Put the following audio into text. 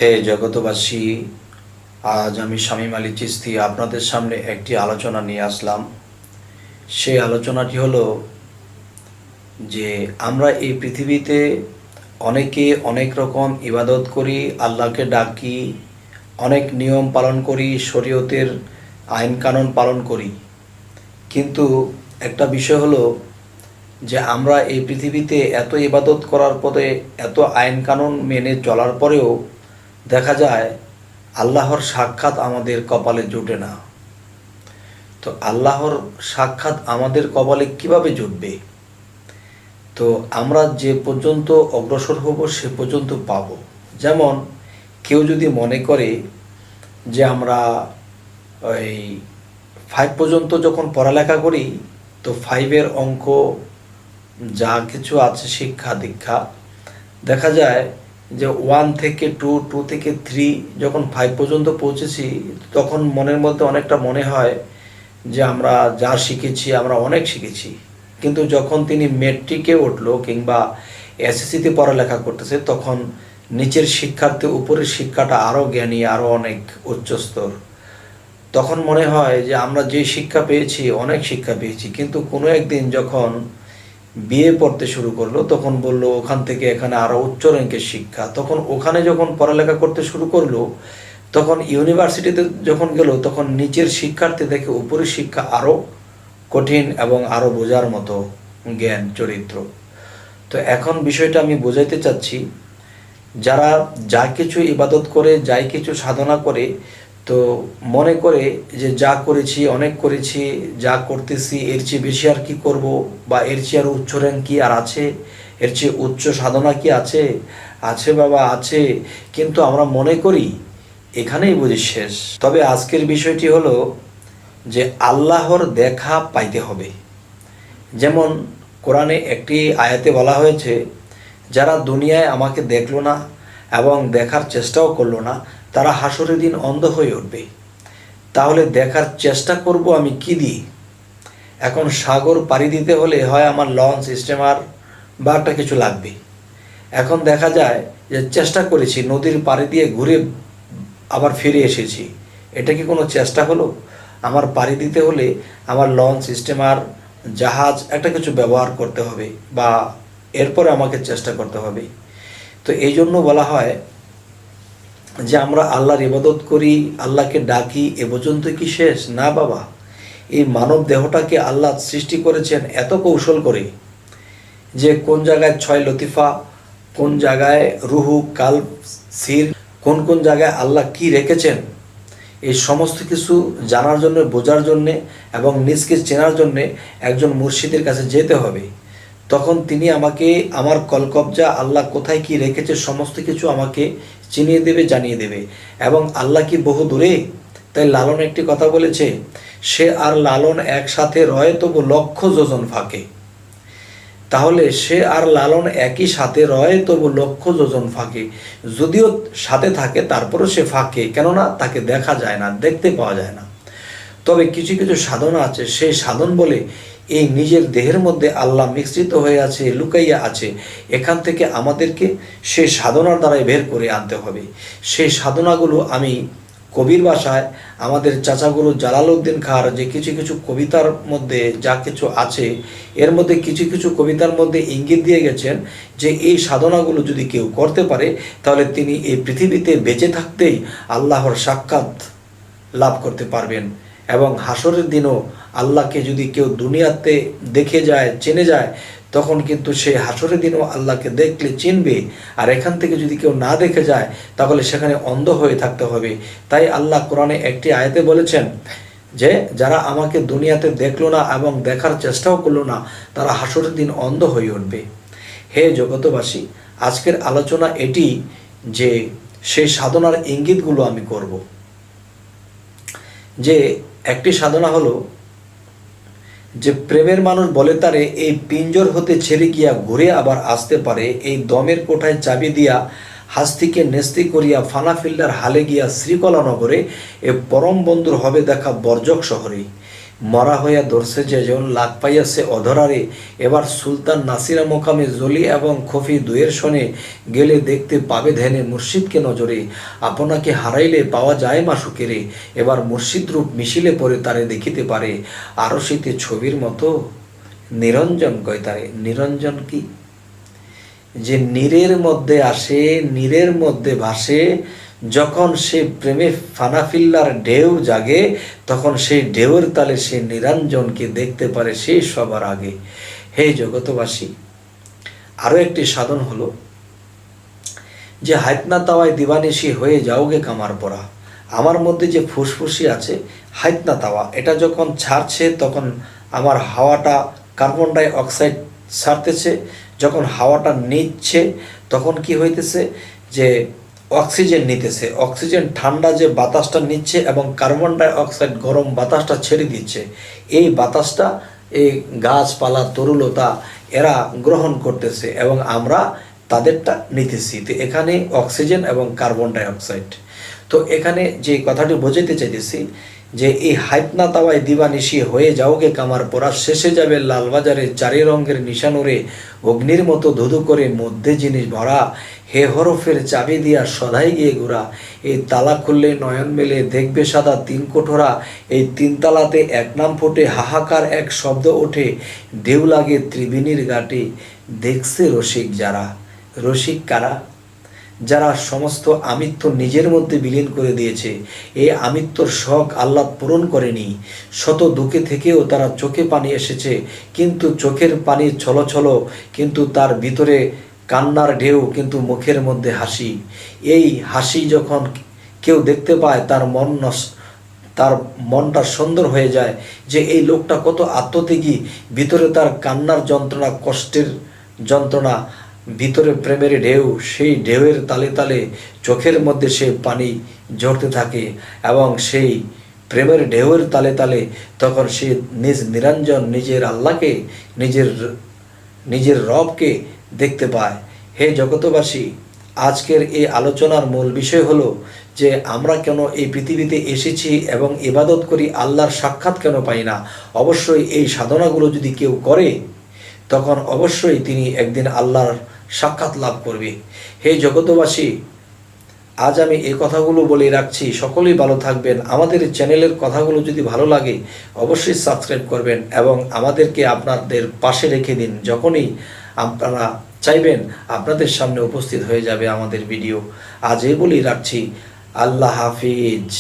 হে জগতবাসী, আজ আমি শামীম আলী চিশতি আপনাদের সামনে একটি আলোচনা নিয়ে আসলাম। সেই আলোচনাটি হলো যে আমরা এই পৃথিবীতে অনেকে অনেক রকম ইবাদত করি, আল্লাহকে ডাকি, অনেক নিয়ম পালন করি, শরীয়তের আইন কানুন পালন করি। কিন্তু একটা বিষয় হলো যে আমরা এই পৃথিবীতে এত ইবাদত করার পরে, এত আইন কানুন মেনে চলার পরেও দেখা যায় আল্লাহর সাক্ষাৎ আমাদের কপালে জুটে না। তো আল্লাহর সাক্ষাৎ আমাদের কপালে কিভাবে জুটবে? তো আমরা যে পর্যন্ত অগ্রসর হব সে পর্যন্ত পাব। যেমন কেউ যদি মনে করে যে আমরা ওই 5 পর্যন্ত যখন পড়ালেখা করি, তো 5-এর অঙ্ক যা কিছু আছে শিক্ষা দীক্ষা, দেখা যায় যে 1 থেকে 2, 2 থেকে 3, যখন 5 পর্যন্ত পৌঁছেছি তখন মনের মধ্যে অনেকটা মনে হয় যে আমরা যা শিখেছি আমরা অনেক শিখেছি। কিন্তু যখন তিনি মেট্রিকে উঠলো কিংবা এসএসসিতে পড়ালেখা করতেছে, তখন নিচের শিক্ষার্থী উপরের শিক্ষাটা আরও জ্ঞানী, আরও অনেক উচ্চস্তর। তখন মনে হয় যে আমরা যে শিক্ষা পেয়েছি অনেক শিক্ষা পেয়েছি, কিন্তু কোনো একদিন যখন বিয়ে পড়তে শুরু করলো তখন বলল ওখান থেকে এখানে আরও উচ্চ র্যাঙ্কের শিক্ষা। তখন ওখানে যখন পড়ালেখা করতে শুরু করলো, তখন ইউনিভার্সিটিতে যখন গেল তখন নিচের শিক্ষার্থী দেখে উপরের শিক্ষা আরও কঠিন এবং আরও বোঝার মতো জ্ঞান চরিত্র। তো এখন বিষয়টা আমি বোঝাইতে চাচ্ছি, যারা যা কিছু ইবাদত করে, যাই কিছু সাধনা করে, তো মনে করে যে যা করেছি অনেক করেছি, যা করতেছি এর চেয়ে বেশি আর কি করব, বা এর চেয়ে আর উচ্চ র্যাঙ্ক কি আর আছে, এর চেয়ে উচ্চ সাধনা কি আছে? আছে বাবা, আছে। কিন্তু আমরা মনে করি এখানেই বুঝি শেষ। তবে আজকের বিষয়টি হলো যে আল্লাহর দেখা পাইতে হবে। যেমন কোরআনে একটি আয়াতে বলা হয়েছে, যারা দুনিয়ায় আমাকে দেখলো না এবং দেখার চেষ্টাও করলো না, তারা হাসরের দিন অন্ধ হয়ে উঠবে। তাহলে দেখার চেষ্টা করব আমি কি দিয়ে? এখন সাগর পাড়ি দিতে হলে হয় আমার লঞ্চ, স্টিমার বা একটা কিছু লাগবে। এখন দেখা যায় যে চেষ্টা করেছি, নদীর পাড়ি দিয়ে ঘুরে আবার ফিরে এসেছি, এটা কি কোনো চেষ্টা হলো? আমার পাড়ি দিতে হলে আমার লঞ্চ, স্টিমার, জাহাজ একটা কিছু ব্যবহার করতে হবে, বা এরপরে আমাকে চেষ্টা করতে হবে। তো এই জন্য বলা হয় যে আমরা আল্লাহর ইবাদত করি, আল্লাহকে ডাকি, এ পর্যন্ত কি শেষ? না বাবা, এই মানব দেহটাকে আল্লাহ সৃষ্টি করেছেন এত কৌশল করে, যে কোন জায়গায় 6 লতিফা, কোন জায়গায় রুহু, কালব, সির, কোন কোন জায়গায় আল্লাহ কি রেখেছেন, এই সমস্ত কিছু জানার জন্য, বোঝার জন্যে এবং নিজকে চেনার জন্যে একজন মুর্শিদের কাছে যেতে হবে। তখন তিনি আমাকে আমার কলকবজা আল্লাহ কোথায় কি রেখেছে সমস্ত কিছু আমাকে চিনিয়ে দেবে, জানিয়ে দেবে। এবং আল্লাহ কি বহু দূরে? তাই লালন একটি কথা বলেছে, সে আর লালন একসাথে রয় তবু লক্ষ যোজন ফাঁকে। তাহলে সে আর লালন একই সাথে রয় তবু লক্ষ যোজন ফাঁকে। যদিও সাথে থাকে তারপরও সে ফাঁকে, কেননা তাকে দেখা যায় না, দেখতে পাওয়া যায় না। তবে কিছু কিছু সাধনা আছে, সেই সাধন বলে এই নিজের দেহের মধ্যে আল্লাহ মিশ্রিত হয়ে আছে, লুকাইয়া আছে। এখান থেকে আমাদেরকে সেই সাধনার দ্বারাই বের করে আনতে হবে। সেই সাধনাগুলো আমি কবির ভাষায় আমাদের চাচাগুরু জালালউদ্দিন খাঁর যে কিছু কিছু কবিতার মধ্যে যা কিছু আছে, এর মধ্যে কিছু কিছু কবিতার মধ্যে ইঙ্গিত দিয়ে গেছেন যে এই সাধনাগুলো যদি কেউ করতে পারে, তাহলে তিনি এই পৃথিবীতে বেঁচে থাকতেই আল্লাহর সাক্ষাৎ লাভ করতে পারবেন। এবং হাসরের দিনও আল্লাহকে যদি কেউ দুনিয়াতে দেখে যায়, চেনে যায়, তখন কিন্তু সে হাসরের দিনও আল্লাহকে দেখলে চিনবে। আর এখান থেকে যদি কেউ না দেখে যায়, তাহলে সেখানে অন্ধ হয়ে থাকতে হবে। তাই আল্লাহ কোরআনে একটি আয়াতে বলেছেন যে যারা আমাকে দুনিয়াতে দেখলো না এবং দেখার চেষ্টাও করলো না, তারা হাসরের দিন অন্ধ হয়ে উঠবে। হে জগতবাসী, আজকের আলোচনা এটি যে সেই সাধনার ইঙ্গিতগুলো আমি করব। যে একটি সাধনা হলো যে প্রেমের মানুষ বলে তারে এই পিঞ্জর হতে ছেড়ে গিয়া ঘুরে আবার আসতে পারে, এই দমের কোঠায় চাবি দিয়া হাস্তিকে নেস্তি করিয়া ফানা ফিল্ডার হালে গিয়া শ্রীকলা নগরে, এ পরম বন্ধুর হবে দেখা বর্জক শহরে। মরা হইয়া ধরছে যেজন, লাগ পাইয়াছে অধরারে। এবার সুলতান নাসিরা মোকামে জলি এবং খফি দুয়ের শনে গেলে দেখতে পাবে ধ্যানে মুর্শিদকে নজরে। আপনাকে হারাইলে পাওয়া যায় মাসুকেরে, এবার মুর্শিদ রূপ মিশিলে পরে তারে দেখিতে পারে। আরো শীতে ছবির মতো নিরঞ্জন কয় তারে। নিরঞ্জন কি? যে নীরের মধ্যে আসে, নীরের মধ্যে ভাসে, যখন সে প্রেমে ফানাফিল্লার ঢেউ জাগে, তখন সেই ঢেউয়ের তালে সে নিরঞ্জনকে দেখতে পারে সে সবার আগে। হে জগতবাসী, আরো একটি সাধন হলো যে হাইতনা তাওয়ায় দিবানিশি হয়ে যাওগে কামার পরা। আমার মধ্যে যে ফুসফুসি আছে হাইতনা তাওয়া, এটা যখন ছাড়ছে তখন আমার হাওয়াটা কার্বন ডাই অক্সাইড ছাড়তেছে, যখন হাওয়াটা নিচ্ছে তখন কি হইতেছে যে অক্সিজেন নিতেছে, অক্সিজেন ঠান্ডা যে বাতাসটা নিচ্ছে এবং কার্বন ডাই অক্সাইড গরম বাতাসটা ছেড়ে দিচ্ছে। এই বাতাসটা এই গাছপালা তরুলতা এরা গ্রহণ করতেছে এবং আমরা তাদেরটা নিতেছি। তো এখানে অক্সিজেন এবং কার্বন ডাই অক্সাইড। তো এখানে যে কথাটি বোঝাতে চাইতেছি যে এই হাইতনা তাওয়ায় দিবানিশি হয়ে যাওগে কামার পরা, শেষে যাবে লালবাজারে চারি রঙের নিশানুরে, অগ্নির মতো ধুধু করে মধ্যে জিনিস ভরা, হে হরফের চাবি দিয়া সদাই গিয়ে ঘোরা। এই তালা খুললে নয়ন মেলে দেখবে সাদা তিন কোঠরা, এই তিন তালাতে এক নাম ফোটে, হাহাকার এক শব্দ ওঠে, ঢেউ লাগে ত্রিবেণীর ঘাটে। দেখছে রসিক যারা। রসিক কারা? যারা সমস্ত আমিত্ব নিজের মধ্যে বিলীন করে দিয়েছে। এই আমিত্বর শখ আহ্লাদ পূরণ করেনি। শত দুঃখে থেকেও তারা চোখে পানি এসেছে, কিন্তু চোখের পানি ছলো ছলো, কিন্তু তার ভিতরে কান্নার ঢেউ, কিন্তু মুখের মধ্যে হাসি। এই হাসি যখন কেউ দেখতে পায় তার মনটা সুন্দর হয়ে যায় যে এই লোকটা কত আত্মত্যাগী, ভিতরে তার কান্নার যন্ত্রণা, কষ্টের যন্ত্রণা, ভিতরে প্রেমের ঢেউ, সেই ঢেউয়ের তালে তালে চোখের মধ্যে সে পানি ঝরতে থাকে এবং সেই প্রেমের ঢেউয়ের তালে তালে তখন সে নিজ নিরঞ্জন, নিজের আল্লাহকে, নিজের রবকে দেখতে পায়। হে জগতবাসী, আজকের এই আলোচনার মূল বিষয় হলো যে আমরা কেন এই পৃথিবীতে এসেছি এবং ইবাদত করি, আল্লাহর সাক্ষাৎ কেন পাই না। অবশ্যই এই সাধনাগুলো যদি কেউ করে তখন অবশ্যই তিনি একদিন আল্লাহর সাক্ষাৎ লাভ করবে। হে জগতবাসী, আজ আমি এই কথাগুলো বলে রাখছি। সকলেই ভালো থাকবেন। আমাদের চ্যানেলের কথাগুলো যদি ভালো লাগে অবশ্যই সাবস্ক্রাইব করবেন এবং আমাদেরকে আপনাদের পাশে রেখে দিন। যখনই আপনারা চাইবেন আপনাদের সামনে উপস্থিত হয়ে যাবে আমাদের ভিডিও। আজ এই বলেই রাখছি। আল্লাহ হাফিজ।